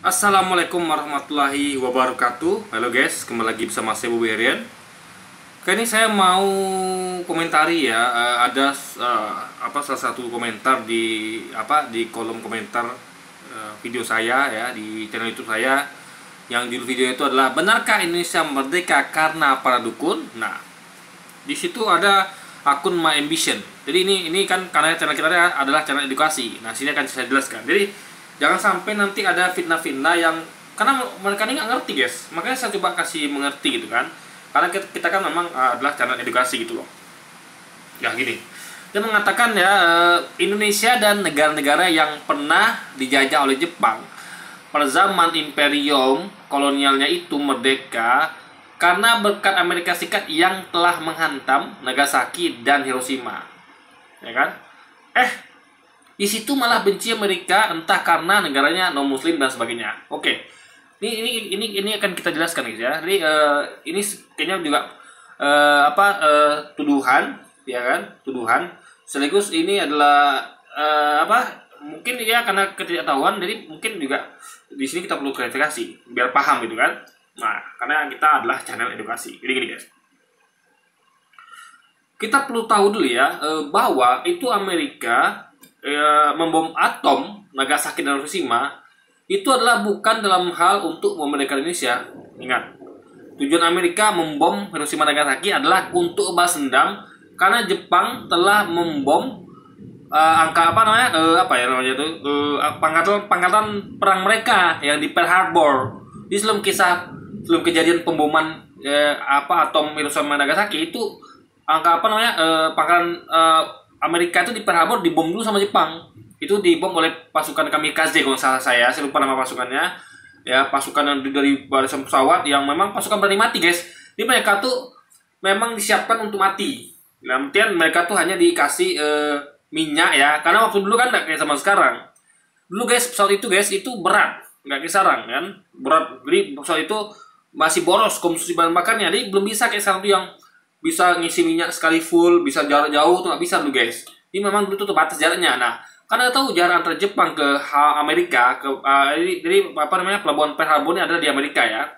Assalamualaikum warahmatullahi wabarakatuh. Halo guys, kembali lagi bersama saya Bobi Herian. Kali ini saya mau komentari ya. Ada salah satu komentar di kolom komentar video saya ya di channel YouTube saya, yang judul video itu adalah benarkah Indonesia merdeka karena para dukun. Nah, di situ ada akun My Ambition. Jadi ini kan karena channel kita adalah channel edukasi. Nah, sini akan saya jelaskan. Jadi jangan sampai nanti ada fitnah-fitnah yang karena mereka ini nggak ngerti guys. Makanya saya coba kasih mengerti gitu kan. Karena kita kan memang adalah channel edukasi gitu loh. Ya gini. Dia mengatakan ya Indonesia dan negara-negara yang pernah dijajah oleh Jepang pada zaman imperium kolonialnya itu merdeka karena berkat Amerika Serikat yang telah menghantam Nagasaki dan Hiroshima. Ya kan? Di situ malah benci Amerika entah karena negaranya non muslim dan sebagainya. Oke. Ini akan kita jelaskan guys ya. Jadi ini kayaknya juga tuduhan ya kan? Tuduhan. Sekaligus ini adalah mungkin ya karena ketidaktahuan, jadi mungkin juga di sini kita perlu klarifikasi biar paham gitu kan. Nah, karena kita adalah channel edukasi. Jadi gini guys. Kita perlu tahu dulu ya bahwa itu Amerika membom atom Nagasaki dan Hiroshima itu adalah bukan dalam hal untuk memerdekakan Indonesia. Ingat, tujuan Amerika membom Hiroshima dan Nagasaki adalah untuk balas dendam karena Jepang telah membom pangkatan perang mereka yang di Pearl Harbor. Di sebelum kejadian pemboman atom Hiroshima dan Nagasaki itu pangkatan Amerika itu di Pearl Harbor dibom dulu sama Jepang. Itu dibom oleh pasukan kamikaze kalau salah saya lupa nama pasukannya. Ya, pasukan yang dari barisan pesawat yang memang pasukan berani mati, guys. Jadi mereka tuh memang disiapkan untuk mati. Kemudian mereka tuh hanya dikasih minyak ya, karena waktu dulu kan nggak kayak sama sekarang. Dulu guys, pesawat itu guys itu berat, nggak kayak sekarang kan, berat. Jadi pesawat itu masih boros konsumsi bahan bakarnya, jadi belum bisa kayak sekarang tuh yang bisa ngisi minyak sekali full, bisa jarak jauh tuh nggak bisa dulu guys. Ini memang dulu tuh terbatas jaraknya. Nah, karena tahu jarak antara Jepang ke Amerika, jadi pelabuhan Pearl Harbor ini adalah di Amerika ya.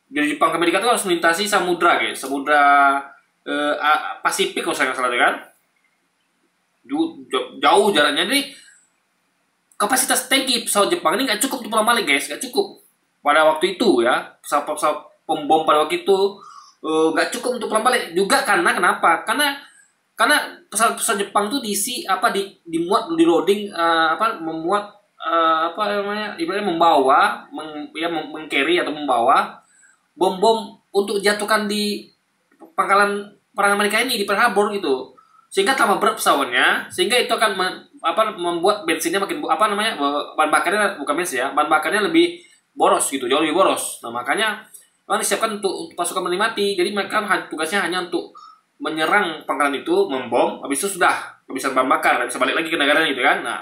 Dari Jepang ke Amerika tuh harus melintasi samudra guys, samudra Pasifik kalau saya nggak salah kan. Jauh jaraknya, jadi kapasitas tangki pesawat Jepang ini nggak cukup untuk pulang balik guys, nggak cukup pada waktu itu ya. Pesawat pembom pada waktu itu nggak cukup untuk pulang balik juga. Karena kenapa? Karena pesawat Jepang tuh diisi dimuat di loading ibaratnya membawa meng-carry atau membawa bom-bom untuk jatuhkan di pangkalan perang Amerika ini di Pearl Harbor gitu, sehingga tambah berat pesawatnya, sehingga itu akan membuat bensinnya makin bahan bakarnya bukan bensin ya, bahan bakarnya lebih boros gitu, jauh lebih boros. Nah, makanya memang disiapkan untuk pasukan mati. Jadi mereka tugasnya hanya untuk menyerang pangkalan itu, membom, habis itu sudah kehabisan bahan bakar, bisa balik lagi ke negaranya gitu kan. Nah,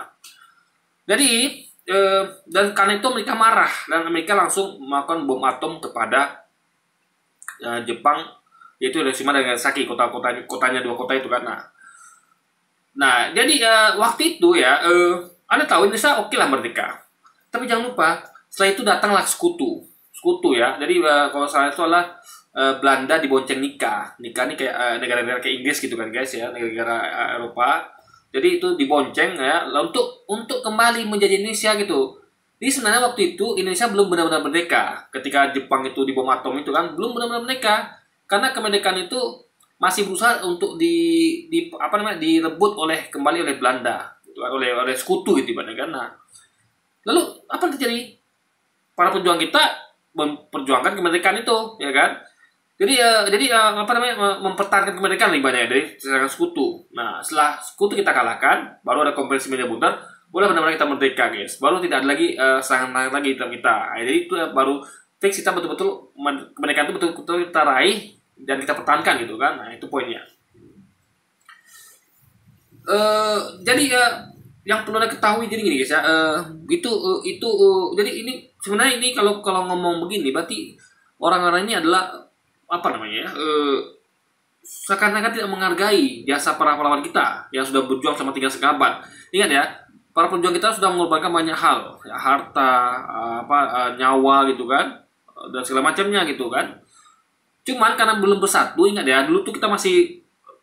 jadi dan karena itu mereka marah dan Amerika langsung melakukan bom atom kepada Jepang, yaitu Hiroshima dan Nagasaki, kotanya dua kota itu kan. Nah jadi waktu itu ya Anda tahu Indonesia oke lah merdeka, tapi jangan lupa setelah itu datanglah sekutu ya. Jadi kalau salah itu adalah Belanda dibonceng nikah ini kayak negara-negara kayak Inggris gitu kan guys ya, negara-negara Eropa. Jadi itu dibonceng ya untuk kembali menjadi Indonesia gitu. Jadi sebenarnya waktu itu Indonesia belum benar-benar merdeka ketika Jepang itu dibom atom itu kan, belum benar-benar merdeka. Karena kemerdekaan itu masih berusaha untuk direbut kembali oleh Belanda, gitu, oleh sekutu gitu ibaratnya kan. Nah, lalu apa yang terjadi? Para pejuang kita memperjuangkan kemerdekaan itu, ya kan? Jadi mempertahankan kemerdekaan ibaratnya dari serangan sekutu. Nah, setelah sekutu kita kalahkan, baru ada konferensi media bundar, boleh benar-benar kita merdeka, guys. Baru tidak ada lagi serangan lagi terhadap kita. Nah, jadi itu baru fix kita betul-betul kemerdekaan itu betul-betul kita raih dan kita pertahankan gitu kan. Nah, itu poinnya. Jadi yang perlu Anda ketahui jadi gini guys ya, jadi ini sebenarnya ini kalau ngomong begini berarti orang-orang ini adalah seakan-akan tidak menghargai jasa para pahlawan kita yang sudah berjuang selama 3 setengah abad. Ingat ya, para pejuang kita sudah mengorbankan banyak hal, ya, harta, nyawa gitu kan, dan segala macamnya gitu kan. Cuman karena belum bersatu, ingat ya, dulu tuh kita masih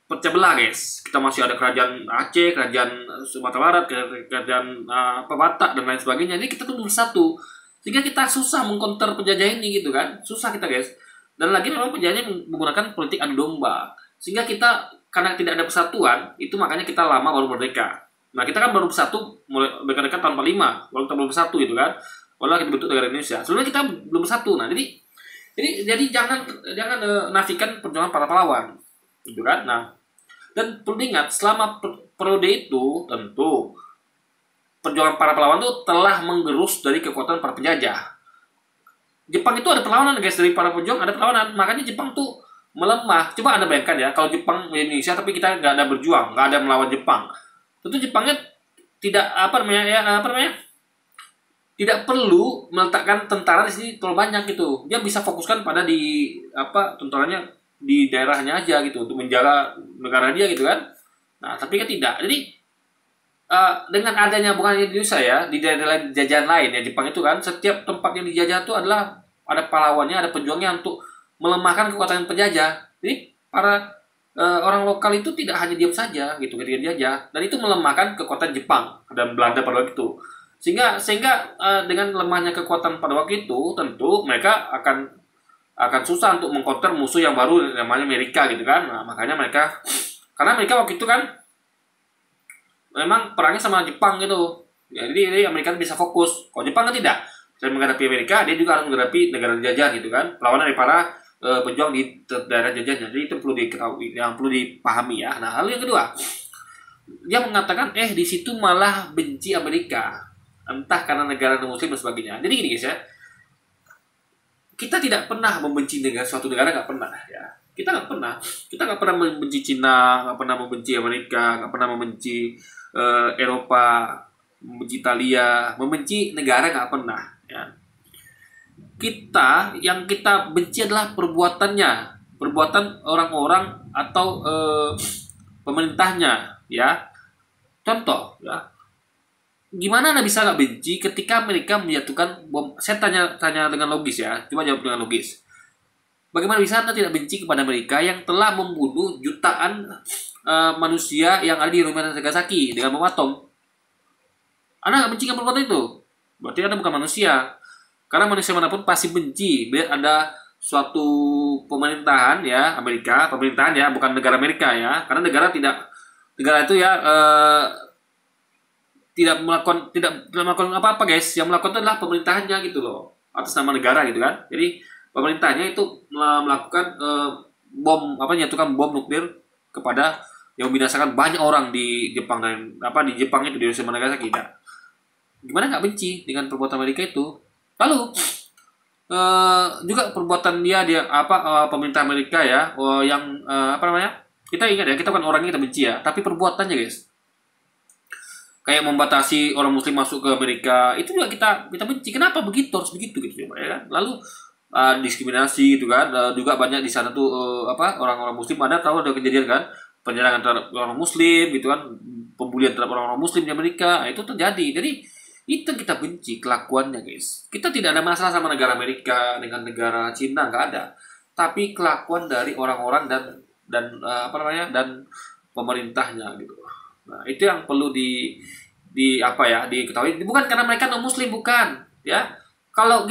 pecah belah guys. Kita masih ada kerajaan Aceh, kerajaan Sumatera Barat, kerajaan Batak dan lain sebagainya. Jadi kita tuh belum bersatu, sehingga kita susah mengcounter penjajah ini gitu kan. Susah kita guys. Dan lagi memang penjajahnya menggunakan politik adu domba, sehingga kita karena tidak ada persatuan, itu makanya kita lama baru merdeka. Nah kita kan baru bersatu mulai dekat-dekat tahun 45, baru kita belum bersatu gitu kan. Walau kita bentuk negara Indonesia, sebenarnya kita belum bersatu. Nah jadi jangan nafikan perjuangan para pahlawan, gitu kan. Nah, dan perlu diingat selama periode itu tentu perjuangan para pahlawan itu telah menggerus dari kekuatan para penjajah. Jepang itu ada perlawanan guys, dari para pejuang ada perlawanan, makanya Jepang tuh melemah. Coba Anda bayangkan ya, kalau Jepang di Indonesia tapi kita nggak ada berjuang, nggak ada melawan Jepang, tentu Jepangnya tidak tidak perlu meletakkan tentara di sini terlalu banyak gitu. Dia bisa fokuskan pada tentaranya di daerahnya aja gitu untuk menjaga negara dia gitu kan. Nah, tapi kan tidak. Jadi dengan adanya bukan di Indonesia ya, di daerah jajahan lain ya Jepang itu kan, setiap tempat yang dijajah itu adalah ada pahlawannya, ada pejuangnya untuk melemahkan kekuatan penjajah. Jadi para orang lokal itu tidak hanya diam saja gitu ketika dijajah, dan itu melemahkan kekuatan Jepang dan Belanda pada waktu itu. Sehingga dengan lemahnya kekuatan pada waktu itu, tentu mereka akan susah untuk mengcounter musuh yang baru namanya Amerika gitu kan. Nah, makanya karena mereka waktu itu kan memang perangnya sama Jepang gitu. Jadi Amerika bisa fokus. Kalau Jepang kan tidak. Selain menghadapi Amerika, dia juga harus menghadapi negara jajah gitu kan. Perlawanan dari para pejuang di daerah jajahnya. Jadi itu perlu diketahui, yang perlu dipahami ya. Nah, lalu yang kedua, dia mengatakan di situ malah benci Amerika. Entah karena negara non-muslim dan sebagainya. Jadi gini guys ya, kita tidak pernah membenci suatu negara, nggak pernah ya. Kita nggak pernah membenci Cina, nggak pernah membenci Amerika, nggak pernah membenci Eropa, membenci Italia, membenci negara nggak pernah ya. Yang kita benci adalah perbuatan orang-orang atau pemerintahnya ya. Contoh ya, gimana Anda bisa nggak benci ketika mereka menjatuhkan bom? Saya tanya dengan logis ya, coba jawab dengan logis. Bagaimana bisa Anda tidak benci kepada mereka yang telah membunuh jutaan manusia yang ada di Hiroshima dan Nagasaki dengan bom atom? Anda nggak benci dengan perbuatan itu? Berarti Anda bukan manusia. Karena manusia manapun pasti benci biar ada suatu pemerintahan ya, pemerintahan ya, bukan negara Amerika ya. Karena negara itu ya tidak melakukan apa-apa guys. Yang melakukan itu adalah pemerintahannya gitu loh, atas nama negara gitu kan. Jadi pemerintahnya itu melakukan menyatukan bom nuklir kepada yang membinasakan banyak orang di Jepang dan di Jepang itu di Hiroshima dan Nagasaki. Gimana nggak benci dengan perbuatan Amerika itu? Lalu juga perbuatan pemerintah Amerika ya, yang kita ingat ya, kita kan orangnya kita benci ya, tapi perbuatannya guys, kayak membatasi orang Muslim masuk ke Amerika, itu juga kita benci. Kenapa begitu, harus begitu gitu ya kan? Lalu diskriminasi gitu kan, juga banyak di sana tuh orang-orang Muslim. Ada tahu ada kejadian kan, penyerangan terhadap orang Muslim gitu kan, pembulian terhadap orang-orang Muslim di Amerika. Itu terjadi. Jadi itu kita benci kelakuannya guys. Kita tidak ada masalah sama negara Amerika dengan negara Cina, nggak ada. Tapi kelakuan dari orang-orang dan pemerintahnya gitu. Nah, itu yang perlu diketahui. Bukan karena mereka non Muslim, bukan ya. Kalau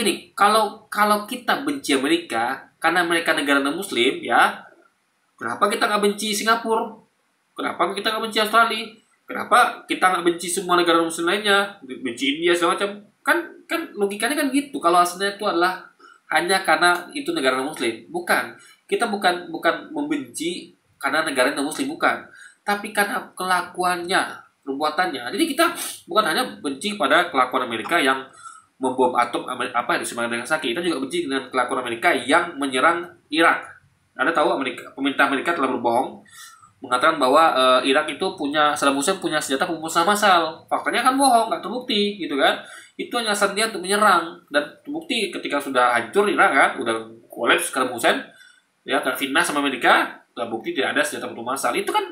kita benci Amerika karena mereka negara non Muslim ya, kenapa kita nggak benci Singapura? Kenapa kita nggak benci Australia? Kenapa kita nggak benci semua negara Muslim lainnya? Benci India segala macam? Kan logikanya kan gitu. Kalau aslinya itu adalah hanya karena itu negara non-Muslim. Bukan. Kita bukan membenci karena negara non-Muslim, bukan. Tapi karena kelakuannya, perbuatannya. Jadi kita bukan hanya benci pada kelakuan Amerika yang membom atom di Hiroshima dan Nagasaki. Kita juga benci dengan kelakuan Amerika yang menyerang Irak. Anda tahu pemerintah Amerika telah berbohong mengatakan bahwa Irak itu Saddam Hussein punya senjata pemusnah massal. Faktanya kan bohong, nggak terbukti gitu kan. Itu hanya alasan dia untuk menyerang, dan terbukti ketika sudah hancur Irak kan, udah kolaps Saddam Hussein ya, terfitnah sama Amerika, terbukti tidak ada senjata pemusnah massal. Itu kan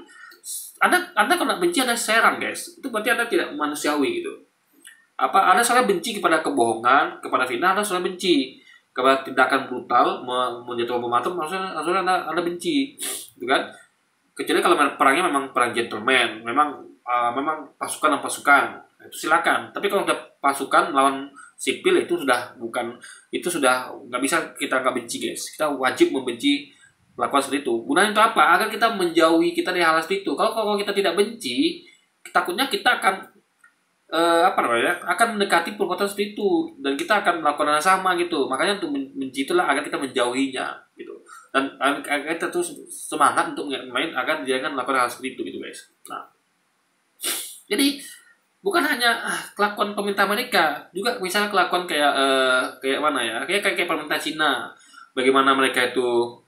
Anda kalau benci Anda serang guys, itu berarti Anda tidak manusiawi gitu. Anda soalnya benci kepada kebohongan, kepada fitnah, Anda soalnya benci kepada tindakan brutal menjatuhkan bom atom, maksudnya anda benci, gitu kan? Kecuali kalau perangnya memang perang gentleman, memang pasukan dan pasukan, itu silakan. Tapi kalau udah pasukan melawan sipil, itu sudah nggak bisa, kita nggak benci guys. Kita wajib membenci melakukan seperti itu. Gunanya itu apa? Agar kita menjauhi kita dari hal seperti itu. Kalau kita tidak benci, takutnya kita akan akan mendekati perbuatan seperti itu, dan kita akan melakukan hal sama gitu. Makanya untuk benci itulah agar kita menjauhinya gitu, dan agar kita terus semangat untuk main agar jangan melakukan hal seperti itu gitu guys. Nah, jadi bukan hanya kelakuan pemerintah Amerika, juga misalnya kelakuan kayak mana ya, kayak pemerintah Cina, bagaimana mereka itu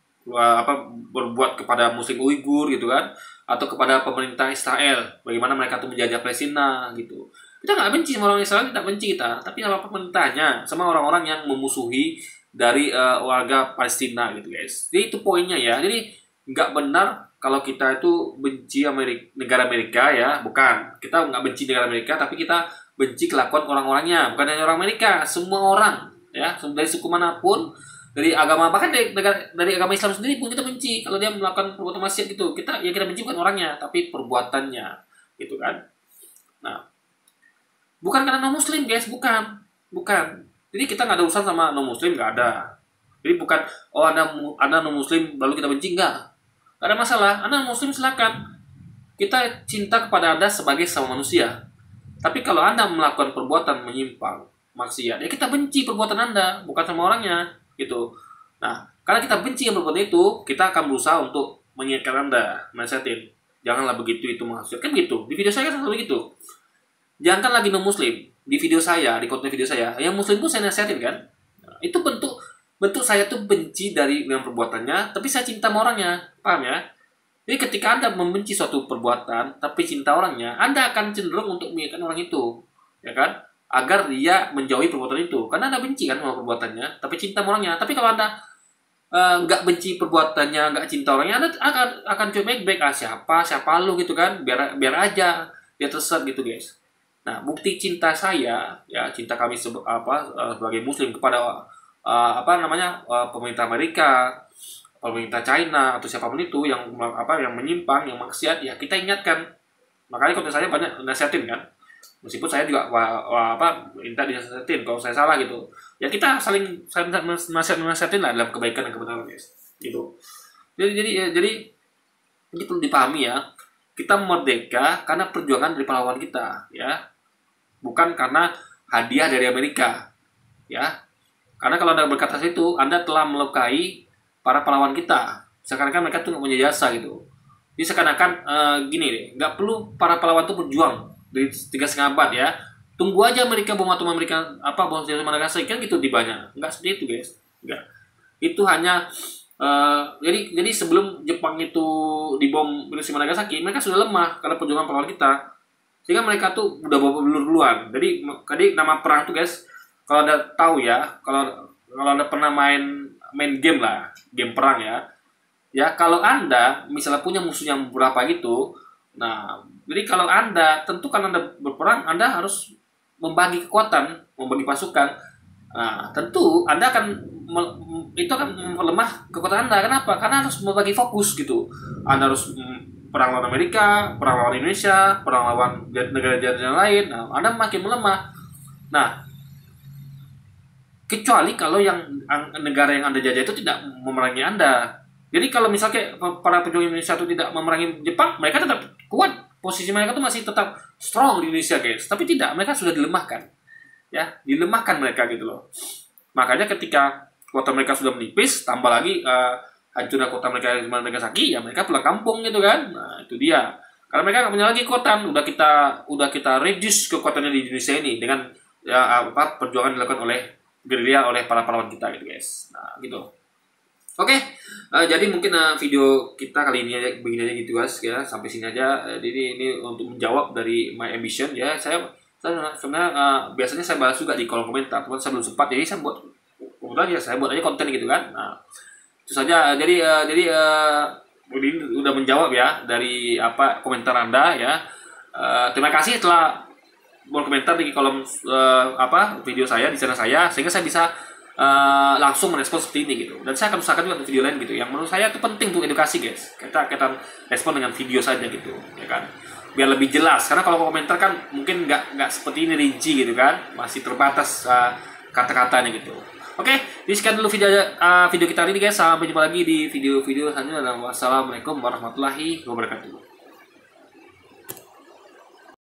berbuat kepada Muslim Uighur gitu kan, atau kepada pemerintah Israel, bagaimana mereka tuh menjajah Palestina gitu. Kita nggak benci sama orang Israel, tidak benci kita, tapi sama pemerintahnya, sama orang-orang yang memusuhi dari warga Palestina gitu guys. Jadi itu poinnya ya. Jadi nggak benar kalau kita itu benci negara Amerika ya, bukan. Kita nggak benci negara Amerika, tapi kita benci kelakuan orang-orangnya, bukan hanya orang Amerika, semua orang ya, dari suku manapun, dari agama, bahkan dari agama Islam sendiri pun kita benci kalau dia melakukan perbuatan maksiat gitu. Kita benci bukan orangnya, tapi perbuatannya gitu kan. Nah, bukan karena non muslim guys, bukan. Jadi kita nggak ada urusan sama non muslim, nggak ada. Jadi bukan anda non muslim lalu kita benci, nggak ada masalah. Anda non muslim silakan, kita cinta kepada anda sebagai sama manusia. Tapi kalau anda melakukan perbuatan menyimpang, maksiat, ya kita benci perbuatan anda, bukan sama orangnya gitu. Nah, karena kita benci yang perbuatan itu, kita akan berusaha untuk mengingatkan anda, nasihatin, janganlah begitu, itu maksud kan gitu. Di video saya kan selalu begitu. Jangan lagi non muslim di video saya, di konten video saya, yang muslim pun saya nasihatin kan. Nah, itu bentuk saya tuh benci dengan perbuatannya, tapi saya cinta sama orangnya, paham ya? Jadi ketika anda membenci suatu perbuatan tapi cinta orangnya, anda akan cenderung untuk mengingatkan orang itu, ya kan, agar dia menjauhi perbuatan itu, karena anda benci kan sama perbuatannya tapi cinta sama orangnya. Tapi kalau anda nggak benci perbuatannya, nggak cinta orangnya, anda akan coba baik-baik, siapa lu gitu kan, biar aja dia tersesat gitu guys. Nah, bukti cinta saya, ya cinta kami sebagai muslim kepada pemerintah Amerika, pemerintah China, atau siapapun itu yang menyimpang, yang maksiat, ya kita ingatkan. Makanya konten saya banyak nasihatin kan. Meskipun saya juga minta dinasihatin kalau saya salah gitu. Ya kita saling nasihatin lah dalam kebaikan dan kebenaran guys. Gitu. Jadi ini perlu dipahami ya. Kita merdeka karena perjuangan dari pahlawan kita, ya. Bukan karena hadiah dari Amerika, ya. Karena kalau anda berkata itu, anda telah melukai para pahlawan kita. Seakan-akan mereka tuh nggak punya jasa gitu. Jadi seakan-akan gini deh, nggak perlu para pahlawan itu berjuang dari 3,5 abad ya. Tunggu aja Amerika bom atom Amerika bom senjata Nagasaki kan gitu tibanya. Nggak seperti itu guys. Nggak. Itu hanya jadi sebelum Jepang itu dibom Hiroshima Nagasaki, mereka sudah lemah karena perjuangan pahlawan kita. Sehingga mereka tuh udah bawa duluan. Jadi nama perang tuh guys, kalau anda tahu ya, kalau anda pernah main game lah, game perang ya. Ya kalau anda misalnya punya musuh yang berapa gitu, nah jadi kalau anda tentukan anda berperang, anda harus membagi kekuatan, membagi pasukan. Nah tentu anda itu akan melemah kekuatan anda. Kenapa? Karena harus membagi fokus gitu. Anda harus perang lawan Amerika, perang lawan Indonesia, perang lawan negara-negara yang lain. Nah, anda makin melemah. Nah, kecuali kalau negara yang anda jajah itu tidak memerangi anda. Jadi kalau misalnya para pejuang Indonesia itu tidak memerangi Jepang, mereka tetap kuat. Posisi mereka itu masih tetap strong di Indonesia guys. Tapi tidak, mereka sudah dilemahkan. Ya, dilemahkan mereka gitu loh. Makanya ketika kota mereka sudah menipis, tambah lagi hancurnya kota mereka Hiroshima Nagasaki, ya mereka pulang kampung gitu kan. Nah itu dia, karena mereka nggak punya lagi kekuatan. Udah kita reduce kekuatannya di Indonesia ini dengan perjuangan dilakukan oleh gerilya, oleh para pahlawan kita gitu guys. Nah gitu. Oke, jadi mungkin video kita kali ini begini aja gitu guys ya, sampai sini aja. Jadi ini untuk menjawab dari my ambition ya. Saya sebenarnya biasanya saya bahas juga di kolom komentar, teman saya belum sempat, jadi saya buat kemudian ya saya buat aja konten gitu kan. Nah itu saja. Jadi Udin udah menjawab ya dari apa komentar Anda ya. Terima kasih telah berkomentar di kolom apa video saya di channel saya, sehingga saya bisa langsung merespon seperti ini gitu. Dan saya akan usahakan juga video lain gitu yang menurut saya itu penting untuk edukasi guys. Kita respon dengan video saja gitu ya kan, biar lebih jelas. Karena kalau komentar kan mungkin nggak seperti ini rinci gitu kan, masih terbatas kata-katanya gitu. Oke, jadi sekian dulu video kita hari ini guys. Sampai jumpa lagi di video-video selanjutnya. Wassalamualaikum warahmatullahi wabarakatuh.